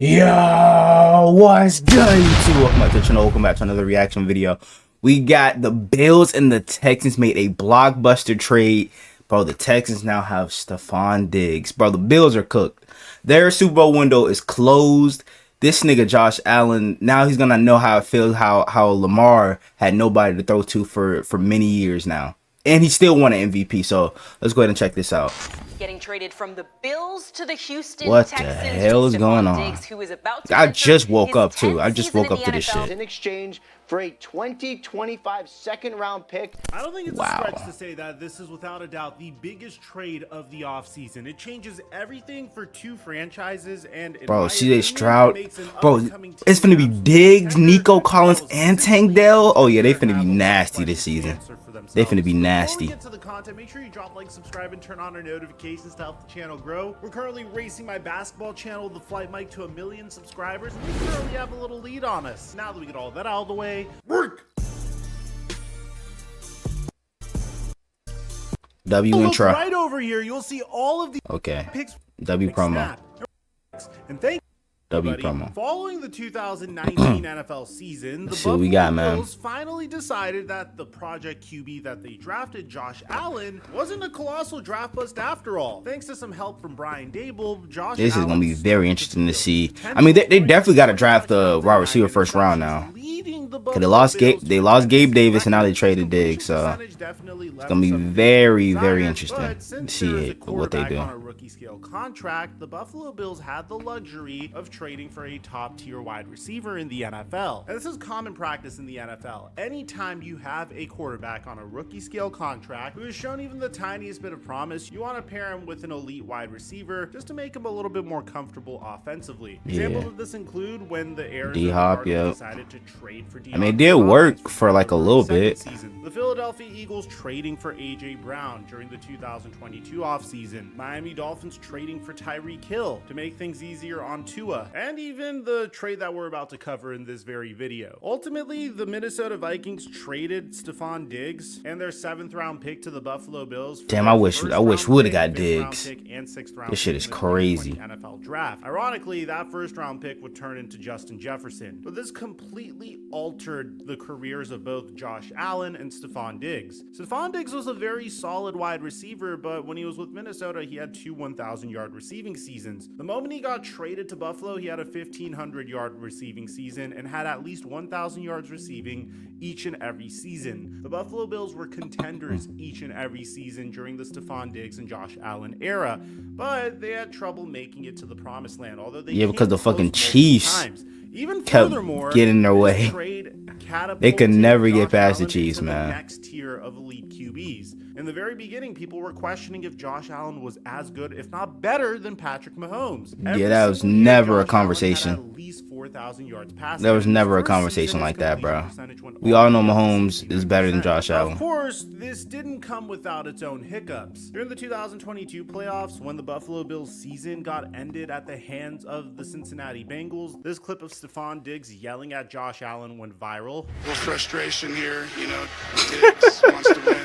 Yo, what's good, YouTube? Welcome back to the channel. Welcome back to another reaction video. We got the Bills and the Texans made a blockbuster trade. Bro, the Texans now have Stefon Diggs. Bro, the Bills are cooked. Their Super Bowl window is closed. This nigga Josh Allen, now he's gonna know how it feels, how Lamar had nobody to throw to for many years now. And he still won an MVP, so let's go ahead and check this out. Getting traded from the Bills to the Houston What Texans. the hell is going on? Diggs, who is about to I just woke up too. I just woke up to this NFL. shit. In exchange for a 2025 second-round pick. I don't think it's Wow. a stretch to say that this is without a doubt the biggest trade of the offseason. It changes everything for two franchises, and Bro, my CJ opinion, Stroud. makes an Bro, up-and-coming it's team finna be absolute Diggs, contender. Nico Collins, and Tank Dell. Oh yeah, they finna be Have a nasty lot this of season. answer for themselves. They finna be Before nasty. we get to the content, make sure you drop like, subscribe, and turn on our notifications to help the channel grow. We're currently racing my basketball channel, The Flight Mike, to 1 million subscribers, and we currently have a little lead on us. Now that we get all that out of the way, work! W Look intro. right over here, you'll see all of the Okay. picks. W promo. Snap. And thank W everybody. promo. Following the 2019 NFL season, the Let's see what we Buffalo got, man. Bills finally decided that the project QB that they drafted, Josh Allen, wasn't a colossal draft bust after all. Thanks to some help from Brian Dable, Josh This is gonna be Allen's very interesting to see. I mean, they definitely got to draft the wide receiver first round now. Cause they lost Gabe Davis and now they traded Diggs, so it's gonna be very interesting to see what they do. On a rookie scale contract, the Buffalo Bills had the luxury of trading for a top-tier wide receiver in the NFL. And this is common practice in the NFL. Anytime you have a quarterback on a rookie scale contract who has shown even the tiniest bit of promise, you want to pair him with an elite wide receiver just to make him a little bit more comfortable offensively. Examples of this include when the Arizona D-Hop, Cardinals yep. decided to trade for D-Hop. I mean, it did work for like a little bit. Season. The Philadelphia Eagles trading for A.J. Brown during the 2022 offseason. Miami Dolphins trading for Tyreek Hill to make things easier on Tua. And even the trade that we're about to cover in this very video. Ultimately, the Minnesota Vikings traded Stefon Diggs and their 7th round pick to the Buffalo Bills. Damn, I wish we would have got Diggs. This shit is crazy. NFL draft. Ironically, that 1st round pick would turn into Justin Jefferson. But this completely altered the careers of both Josh Allen and Stefon Diggs. Stefon Diggs was a very solid wide receiver, but when he was with Minnesota, he had 2 1,000-yard receiving seasons. The moment he got traded to Buffalo, he had a 1,500-yard receiving season and had at least 1,000 yards receiving each and every season. The Buffalo Bills were contenders each and every season during the Stefon Diggs and Josh Allen era, but they had trouble making it to the promised land. Although they Yeah, because the came close fucking multiple Chiefs times. Even kept furthermore, getting in their this way. trade They could catapulted never get Josh past the Allen Chiefs, into man. The next tier of elite QBs. In the very beginning, people were questioning if Josh Allen was as good, if not better, than Patrick Mahomes. Yeah, that was never a Josh Allen conversation. had at least 4,000 yards passing. There was never a His first conversation season, like his that, bro. completion percentage went We all know all the way up to Mahomes is better than 69%. Josh Allen. Of course, this didn't come without its own hiccups. During the 2022 playoffs, when the Buffalo Bills season got ended at the hands of the Cincinnati Bengals, this clip of Stefon Diggs yelling at Josh Allen went viral. A little frustration here, you know. Diggs wants to win.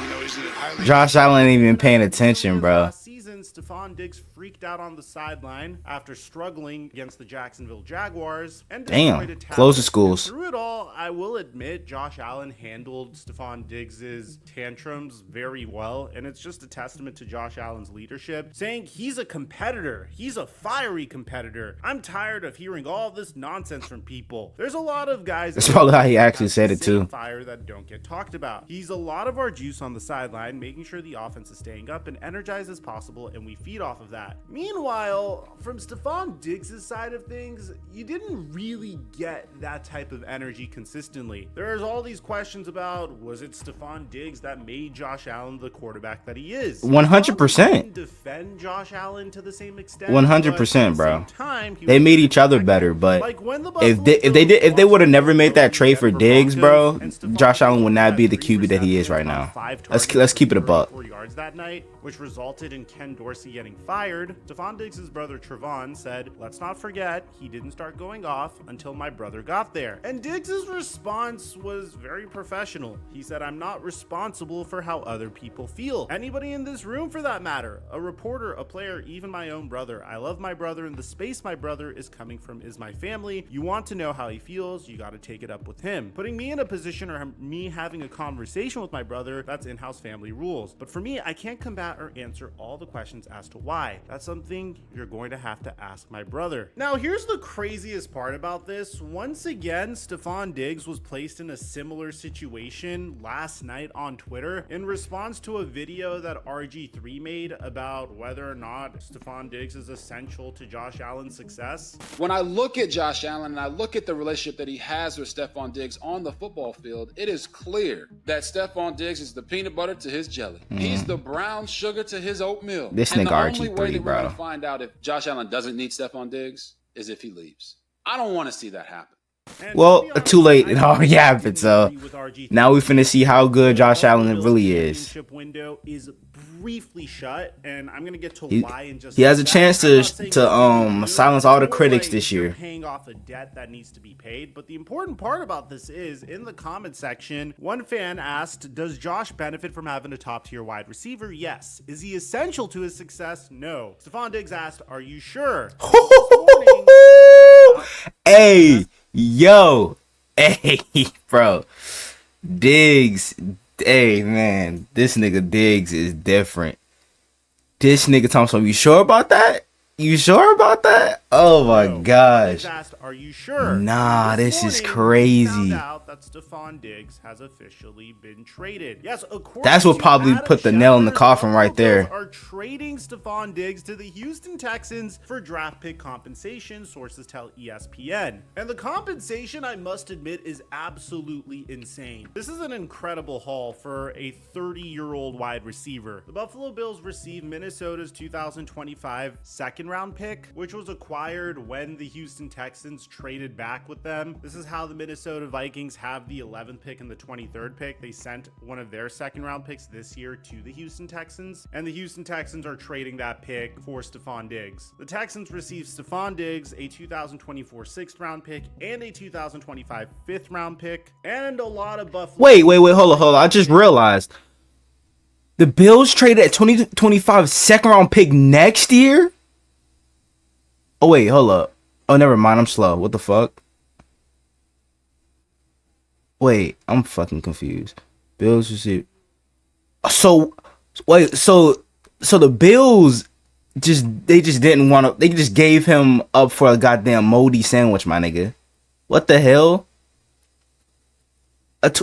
You know, he's a highly Josh Allen ain't even paying attention, bro. Last season, Stefon Diggs freaked out on the sideline after struggling against the Jacksonville Jaguars and Damn, destroyed a tablet. close the schools. Through it all, I will admit Josh Allen handled Stefon Diggs' tantrums very well, and it's just a testament to Josh Allen's leadership, saying he's a competitor. He's a fiery competitor. I'm tired of hearing all this nonsense from people. There's a lot of guys. That's probably how he actually said it too. Fire that don't get talked about. He's a lot of our juice on the sideline, making sure the offense is staying up and energized as possible, and we feed off of that. Meanwhile, from Stefon Diggs' side of things, you didn't really get that type of energy consistently. There's all these questions about, was it Stefon Diggs that made Josh Allen the quarterback that he is? 100%. Didn't defend Josh Allen to the same extent. 100%, bro. Time, They made each other better, but like when the if Buffalo they Bills would have lost never made that trade for Denver Diggs, bro, Broncos, and Josh Stefon Allen would not Diggs be the had QB that he 3 is right now. receptions, 5 Let's targets, keep it a buck. 4 yards that night, which resulted in Ken Dorsey getting fired. Stefon Diggs' brother Trevon said, "Let's not forget, he didn't start going off until my brother got there." And Diggs' response was very professional. He said, "I'm not responsible for how other people feel. Anybody in this room for that matter, a reporter, a player, even my own brother. I love my brother in the space my brother is coming from is my family. You want to know how he feels, you got to take it up with him. Putting me in a position or me having a conversation with my brother, that's in-house family rules. But for me, I can't combat or answer all the questions as to why. That's something you're going to have to ask my brother. Now, here's the craziest part about this. Once again, Stefon Diggs was placed in a similar situation last night on Twitter in response to a video that RG3 made about whether or not Stefon Diggs is essential to Josh Allen's success. When I look at Josh Allen and I look at the relationship that he has with Stefon Diggs on the football field, it is clear that Stefon Diggs is the peanut butter to his jelly. He's the brown sugar to his oatmeal. This and nigga the only RG3, way that we're bro. going to find out if Josh Allen doesn't need Stefon Diggs is if he leaves. I don't want to see that happen. And Well, to be honest, too late. It I already completely happened. So agree with RG3. now we finna see how good Josh The Allen Buffalo really Bills is. championship window is briefly shut, and I'm gonna get to He- why in just he has a second. chance I'm to- not saying to, it's gonna be silence good. all the It's more critics like this you're year. paying off a debt that needs to be paid. But the important part about this is in the comment section, one fan asked, "Does Josh benefit from having a top-tier wide receiver?" Yes. Is he essential to his success? No. Stefon Diggs asked, "Are you sure?" Hey, yo. Hey, bro. Diggs. Hey, man. This nigga Diggs is different. This nigga Thompson, you sure about that? You sure about that? Oh my No. gosh. Diggs asked, "Are you sure?" Nah, this is morning, we crazy. found out that Stefon Diggs has officially been traded. Yes, according That's what to probably Adam put the nail in the Schefter, coffin right Buffalo there. Bills are trading Stefon Diggs to the Houston Texans for draft pick compensation, sources tell ESPN. And the compensation, I must admit, is absolutely insane. This is an incredible haul for a 30-year-old wide receiver. The Buffalo Bills received Minnesota's 2025 second-round pick, which was acquired when the Houston Texans traded back with them. This is how the Minnesota Vikings have the 11th pick and the 23rd pick. They sent one of their second-round picks this year to the Houston Texans, and the Houston Texans are trading that pick for Stefon Diggs. The Texans received Stefon Diggs, a 2024 6th-round pick, and a 2025 5th-round pick, and a lot of Buffalo. Wait, hold on. I just realized the Bills traded at 2025 second round pick next year. Oh wait, hold up. Oh, never mind. I'm slow. What the fuck? Wait, I'm fucking confused. Bills receive. So wait, so the Bills just didn't want to. They just gave him up for a goddamn moldy sandwich, my nigga. What the hell?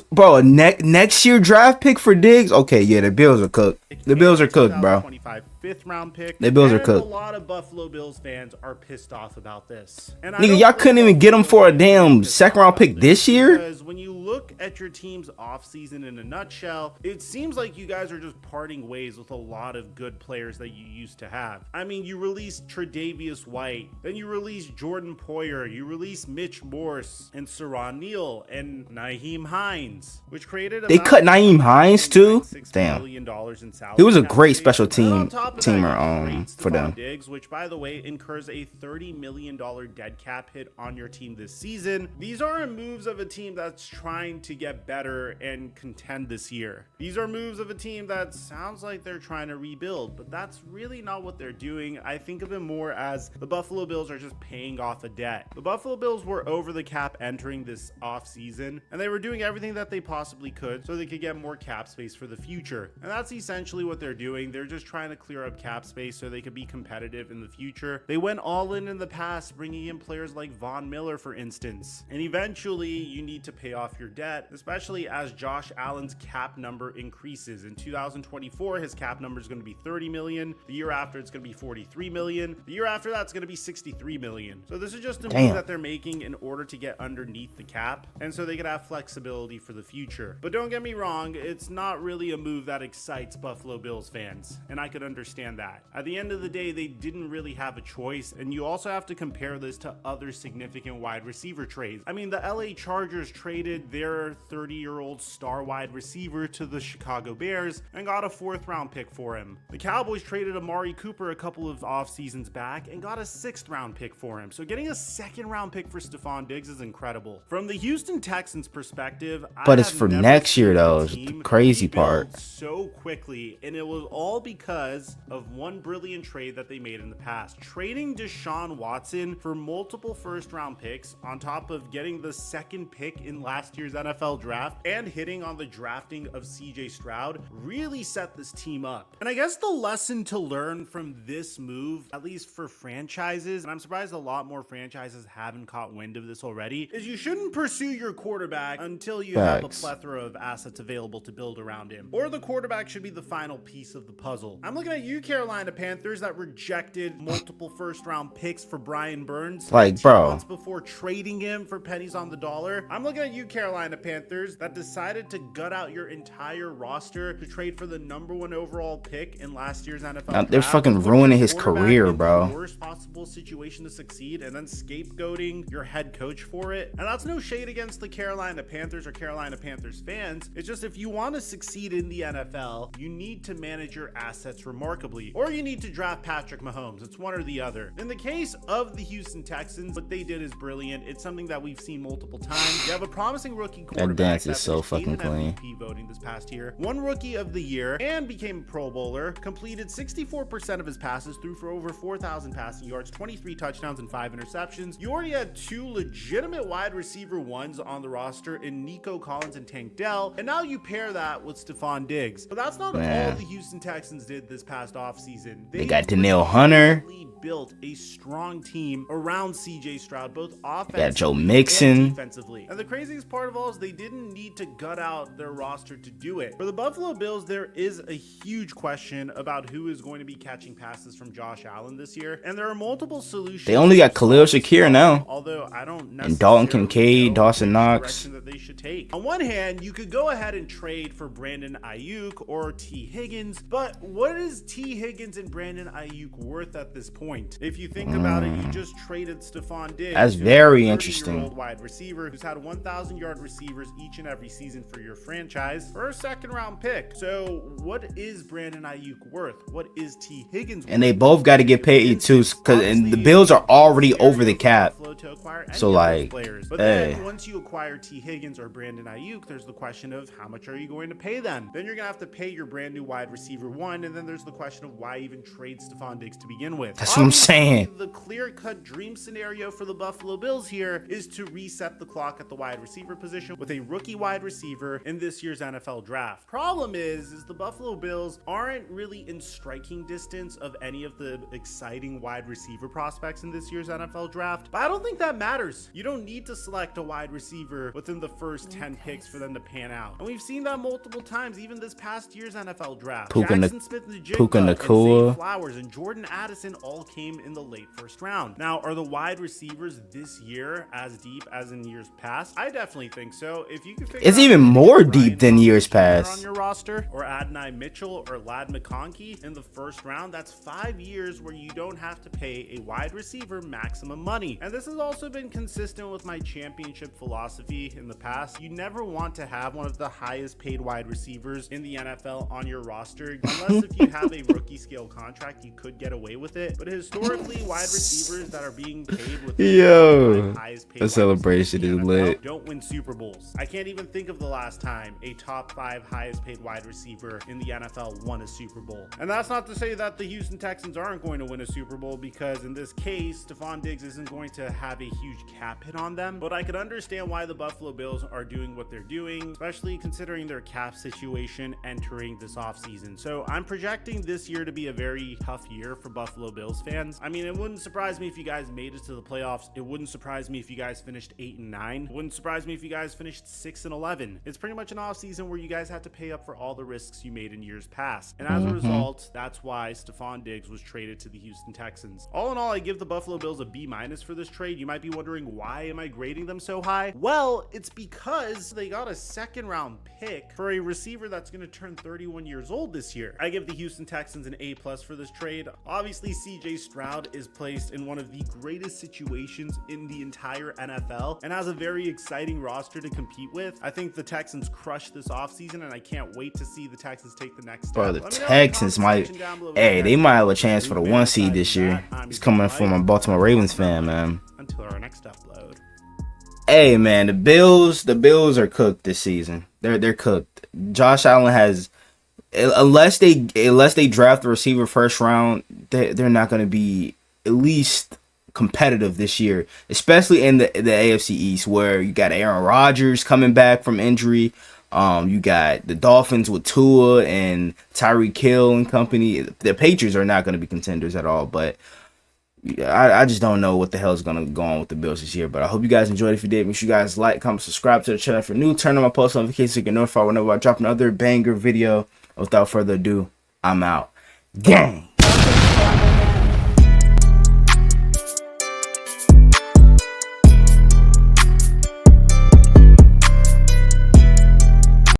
Bro, a next year draft pick for Diggs? Okay, yeah, the Bills are cooked. The Bills are cooked, bro. 2025 5th-round pick. The Bills are And cooked. A lot of Buffalo Bills fans are pissed off about this. And I Nigga, don't y'all think couldn't even get him for a damn pissed second off round pick about this year? Because when you look at your team's offseason in a nutshell, it seems like you guys are just parting ways with a lot of good players that you used to have. I mean, you released Tre'Davious White, then you released Jordan Poyer, you released Mitch Morse and Saron Neal and Naheem Hines, which created They about cut Naeem Hines too? $6 Damn. million in salary He was a cap great space. special And on team top of teamer that, you trade for Stefon them. Diggs, which by the way incurs a $30 million dead cap hit on your team this season. These are moves of a team that's trying to get better and contend this year. These are moves of a team that sounds like they're trying to rebuild, but that's really not what they're doing. I think of it more as the Buffalo Bills are just paying off a debt. The Buffalo Bills were over the cap entering this offseason, and they were doing everything that they possibly could so they could get more cap space for the future. And that's essentially what they're doing. They're just trying to clear up cap space so they could be competitive in the future. They went all in the past, bringing in players like Von Miller, for instance. And eventually, you need to pay off your debt, especially as Josh Allen's cap number increases. In 2024, his cap number is going to be 30 million. The year after, it's going to be 43 million. The year after that, it's going to be 63 million. So this is just a move that they're making in order to get underneath the cap, and so they could have flexibility for the future. But don't get me wrong, it's not really a move that excites Buffalo Bills fans, and I could understand that. At the end of the day, they didn't really have a choice, and you also have to compare this to other significant wide receiver trades. I mean, the LA Chargers traded their 30-year-old star wide receiver to the Chicago Bears and got a 4th-round pick for him. The Cowboys traded Amari Cooper a couple of off seasons back and got a 6th-round pick for him. So getting a 2nd-round pick for Stefon Diggs is incredible. From the Houston Texans perspective, But I it's have for never next year, seen a though, is the team crazy rebuild part. so quickly, and it was all because cost of one brilliant trade that they made in the past. Trading Deshaun Watson for multiple first-round picks on top of getting the second pick in last year's NFL draft and hitting on the drafting of CJ Stroud really set this team up. And I guess the lesson to learn from this move, at least for franchises, and I'm surprised a lot more franchises haven't caught wind of this already, is you shouldn't pursue your quarterback until you have a plethora of assets available to build around him. Or the quarterback should be the final piece of the puzzle. I'm looking at you, Carolina Panthers, that rejected multiple first-round picks for Brian Burns like, bro, months before trading him for pennies on the dollar. I'm looking at you, Carolina Panthers, that decided to gut out your entire roster to trade for the #1 overall pick in last year's NFL draft. They're fucking ruining his career, bro. The worst possible situation to succeed, and then scapegoating your head coach for it. And that's no shade against the Carolina Panthers or Carolina Panthers fans. It's just, if you want to succeed in the NFL, you need to manage your assets remarkably, or you need to draft Patrick Mahomes. It's one or the other. In the case of the Houston Texans, what they did is brilliant. It's something that we've seen multiple times. You have a promising rookie quarterback that dance is so fucking clean. MVP voting this past year, won Rookie of the Year, and became a Pro Bowler. Completed 64% of his passes, threw for over 4,000 passing yards, 23 touchdowns, and 5 interceptions. You already had 2 legitimate wide receiver ones on the roster in Nico Collins and Tank Dell, and now you pair that with Stephon Diggs. But that's not all the Houston Texans did this past offseason. They got Danielle Hunter. Built a strong team around CJ Stroud, both offensively and Joe Mixon and defensively. And the craziest part of all is they didn't need to gut out their roster to do it. For the Buffalo Bills, there is a huge question about who is going to be catching passes from Josh Allen this year, and there are multiple solutions. They only got Khalil Shakir now, although I don't necessarily and Dalton Kincaid, Dawson Knox. That they should take. On one hand, you could go ahead and trade for Brandon Ayuk or T. Higgins, but what is T. Higgins and Brandon Ayuk worth at this point? If you think about it, you just traded Stephon Diggs. That's very interesting. Wide receiver who's had 1,000-yard receivers each and every season for your franchise for a second-round pick. So what is Brandon Ayuk worth? What is T. Higgins worth? And they both got to get paid too, because the Bills are already over the cap. So like, but then once you acquire T. Higgins or Brandon Ayuk, there's the question of how much are you going to pay them? Then you're gonna have to pay your brand new wide receiver one, and then there's the question of why even trade Stephon Diggs to begin with. That's what I'm saying. The clear-cut dream scenario for the Buffalo Bills here is to reset the clock at the wide receiver position with a rookie wide receiver in this year's NFL draft. Problem is the Buffalo Bills aren't really in striking distance of any of the exciting wide receiver prospects in this year's NFL draft, but I don't think that matters. You don't need to select a wide receiver within the first 10 picks for them to pan out. And we've seen that multiple times, even this past year's NFL draft. Jackson Smith-Njigba and Zay Flowers and Jordan Addison all came in the late first round. Now, are the wide receivers this year as deep as in years past? I definitely think so. If you can figure it's even more deep than years past on your roster, or Adonai Mitchell or Ladd McConkey in the first round, that's 5 years where you don't have to pay a wide receiver maximum money. And this has also been consistent with my championship philosophy in the past. You never want to have one of the highest paid wide receivers in the NFL on your roster, unless if you have a rookie scale contract, you could get away with it. But historically, wide receivers that are being paid with the highest paid the celebration is lit. Don't win Super Bowls. I can't even think of the last time a top 5 highest paid wide receiver in the NFL won a Super Bowl. And that's not to say that the Houston Texans aren't going to win a Super Bowl, because in this case, Stephon Diggs isn't going to have a huge cap hit on them. But I could understand why the Buffalo Bills are doing what they're doing, especially considering their cap situation entering this offseason. So I'm projecting this year to be a very tough year for Buffalo Bills fans. I mean, it wouldn't surprise me if you guys made it to the playoffs. It wouldn't surprise me if you guys finished 8-9. It wouldn't surprise me if you guys finished 6-11. It's pretty much an offseason where you guys had to pay up for all the risks you made in years past. And as a result, that's why Stephon Diggs was traded to the Houston Texans. All in all, I give the Buffalo Bills a B- for this trade. You might be wondering, why am I grading them so high? Well, it's because they got a second-round pick for a receiver that's going to turn 31 years old this year. I give the Houston Texans an A+ for this trade. Obviously, CJ Stroud is placed in one of the greatest situations in the entire NFL and has a very exciting roster to compete with. I think the Texans crushed this offseason, and I can't wait to see the Texans take the next step. Bro, the Texans might, they might have a chance for the 1 seed this year. It's coming from a Baltimore Ravens fan, man. Until our next upload. Hey, man, the Bills are cooked this season. They're cooked. Josh Allen has unless they draft a receiver first round, they're not going to be at least competitive this year, especially in the AFC East, where you got Aaron Rodgers coming back from injury. You got the Dolphins with Tua and Tyreek Hill and company. The Patriots are not going to be contenders at all, but I just don't know what the hell is going to go on with the Bills this year. But I hope you guys enjoyed. If you did, make sure you guys like, comment, subscribe to the channel if you're new. Turn on my post notifications so you get notified whenever I drop another banger video. Without further ado, I'm out. Gang!